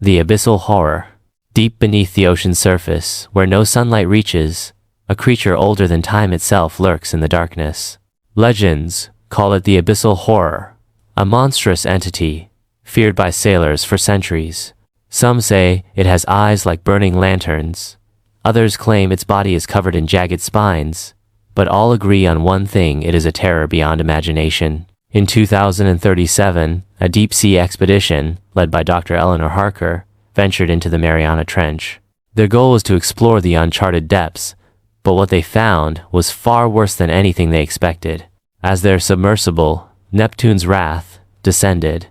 The abyssal horror. Deep beneath the ocean's surface, where no sunlight reaches, a creature older than time itself lurks in the darkness. Legends call it the abyssal horror, a monstrous entity, feared by sailors for centuries. Some say it has eyes like burning lanterns. Others claim its body is covered in jagged spines, but all agree on one thing: it is a terror beyond imagination. In 2037, a deep-sea expedition, led by Dr. Eleanor Harker, ventured into the Mariana Trench. Their goal was to explore the uncharted depths, but what they found was far worse than anything they expected. As their submersible, Neptune's Wrath, descended,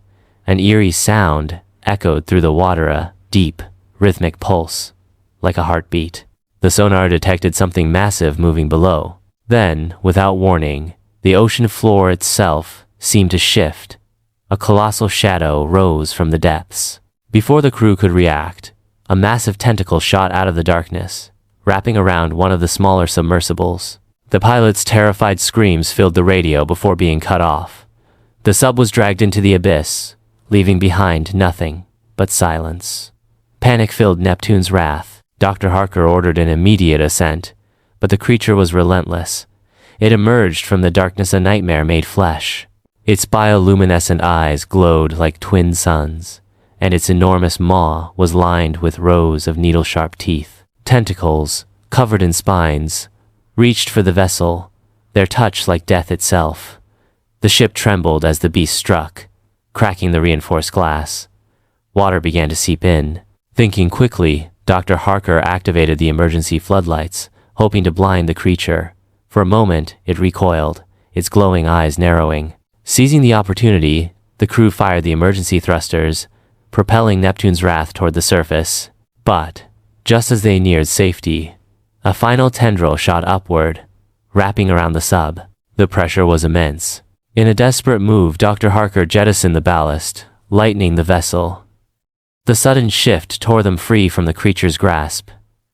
an eerie sound echoed through the water, a deep, rhythmic pulse, like a heartbeat. The sonar detected something massive moving below. Then, without warning, the ocean floor itself seemed to shift. A colossal shadow rose from the depths. Before the crew could react, a massive tentacle shot out of the darkness, wrapping around one of the smaller submersibles. The pilot's terrified screams filled the radio before being cut off. The sub was dragged into the abyss, leaving behind nothing but silence. Panic filled Neptune's Wrath. Dr. Harker ordered an immediate ascent, but the creature was relentless. It emerged from the darkness, a nightmare made flesh. Its bioluminescent eyes glowed like twin suns, and its enormous maw was lined with rows of needle-sharp teeth. Tentacles, covered in spines, reached for the vessel, their touch like death itself. The ship trembled as the beast struck, cracking the reinforced glass. Water began to seep in. Thinking quickly, Dr. Harker activated the emergency floodlights, hoping to blind the creature. For a moment, it recoiled, its glowing eyes narrowing. Seizing the opportunity, the crew fired the emergency thrusters, propelling Neptune's Wrath toward the surface. But, just as they neared safety, a final tendril shot upward, wrapping around the sub. The pressure was immense. In a desperate move, Dr. Harker jettisoned the ballast, lightening the vessel. The sudden shift tore them free from the creature's grasp,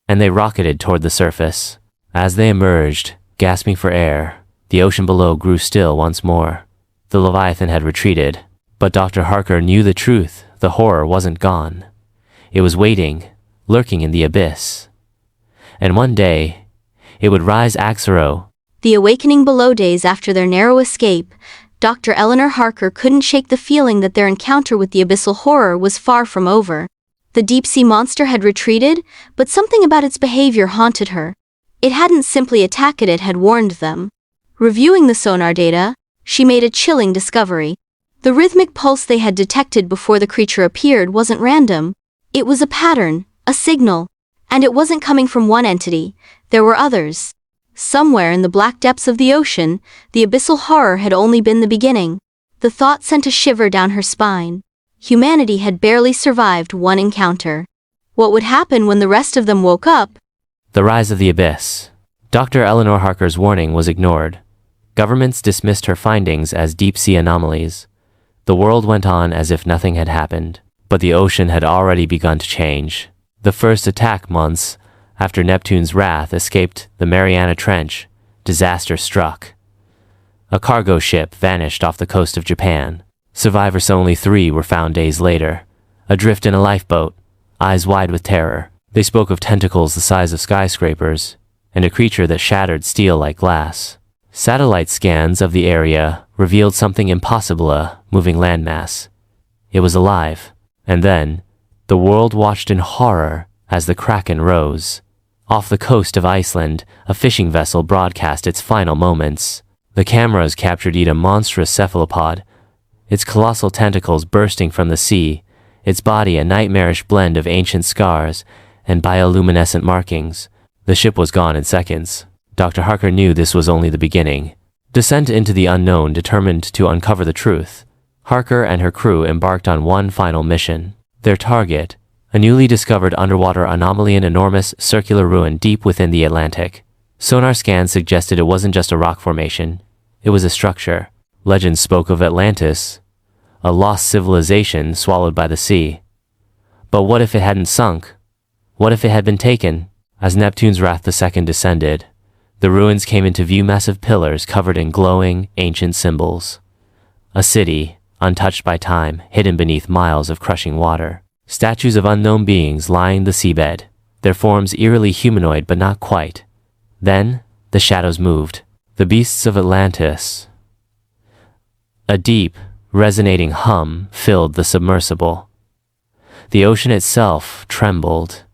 and they rocketed toward the surface. As they emerged, gasping for air, the ocean below grew still once more. The leviathan had retreated, but Dr. Harker knew the truth. The horror wasn't gone. It was waiting, lurking in the abyss. And one day, it would rise. Axero. The awakening below. Days after their narrow escape, Dr. Eleanor Harker couldn't shake the feeling that their encounter with the abyssal horror was far from over. The deep-sea monster had retreated, but something about its behavior haunted her. It hadn't simply attacked, it had warned them. Reviewing the sonar data, she made a chilling discovery. The rhythmic pulse they had detected before the creature appeared wasn't random. It was a pattern, a signal. And it wasn't coming from one entity. There were others. Somewhere in the black depths of the ocean, the abyssal horror had only been the beginning. The thought sent a shiver down her spine. Humanity had barely survived one encounter. What would happen when the rest of them woke up? The rise of the abyss. Dr. Eleanor Harker's warning was ignored. Governments dismissed her findings as deep-sea anomalies. The world went on as if nothing had happened. But the ocean had already begun to change. The first attack, months after Neptune's Wrath escaped the Mariana Trench, disaster struck. A cargo ship vanished off the coast of Japan. Survivors, only 3, were found days later, adrift in a lifeboat, eyes wide with terror. They spoke of tentacles the size of skyscrapers, and a creature that shattered steel like glass. Satellite scans of the area revealed something impossible: a moving landmass. It was alive. And then, the world watched in horror as the Kraken rose. Off the coast of Iceland, a fishing vessel broadcast its final moments. The cameras captured a monstrous cephalopod, its colossal tentacles bursting from the sea, its body a nightmarish blend of ancient scars and bioluminescent markings. The ship was gone in seconds. Dr. Harker knew this was only the beginning. Descent into the unknown, determined to uncover the truth, Harker and her crew embarked on one final mission. Their target, a newly discovered underwater anomaly, an enormous circular ruin deep within the Atlantic. Sonar scans suggested it wasn't just a rock formation, it was a structure. Legends spoke of Atlantis, a lost civilization swallowed by the sea. But what if it hadn't sunk? What if it had been taken? As Neptune's Wrath II descended, the ruins came into view, massive pillars covered in glowing, ancient symbols. A city, untouched by time, hidden beneath miles of crushing water. Statues of unknown beings lined the seabed, their forms eerily humanoid but not quite. Then, the shadows moved. The beasts of Atlantis. A deep, resonating hum filled the submersible. The ocean itself trembled,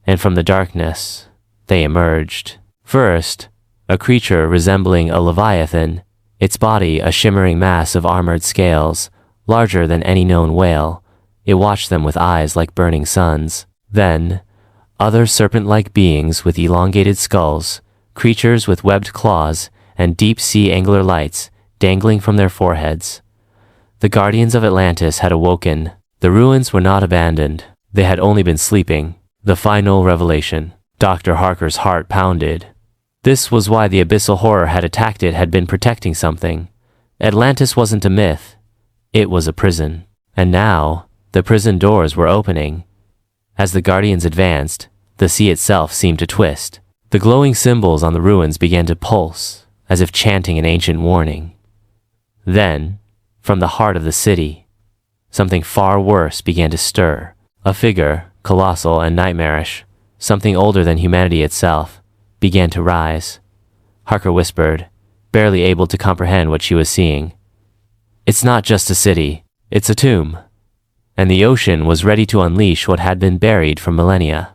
and from the darkness, they emerged. First, a creature resembling a leviathan, its body a shimmering mass of armored scales, larger than any known whale. It watched them with eyes like burning suns. Then, other serpent-like beings with elongated skulls, creatures with webbed claws, and deep-sea angular lights dangling from their foreheads. The guardians of Atlantis had awoken. The ruins were not abandoned. They had only been sleeping. The final revelation. Dr. Harker's heart pounded. This was why the abyssal horror had attacked it, had been protecting something. Atlantis wasn't a myth. It was a prison. And now, the prison doors were opening. As the guardians advanced, the sea itself seemed to twist. The glowing symbols on the ruins began to pulse, as if chanting an ancient warning. Then, from the heart of the city, something far worse began to stir. A figure, colossal and nightmarish, something older than humanity itself, began to rise. Harker whispered, barely able to comprehend what she was seeing. It's not just a city, it's a tomb. And the ocean was ready to unleash what had been buried for millennia.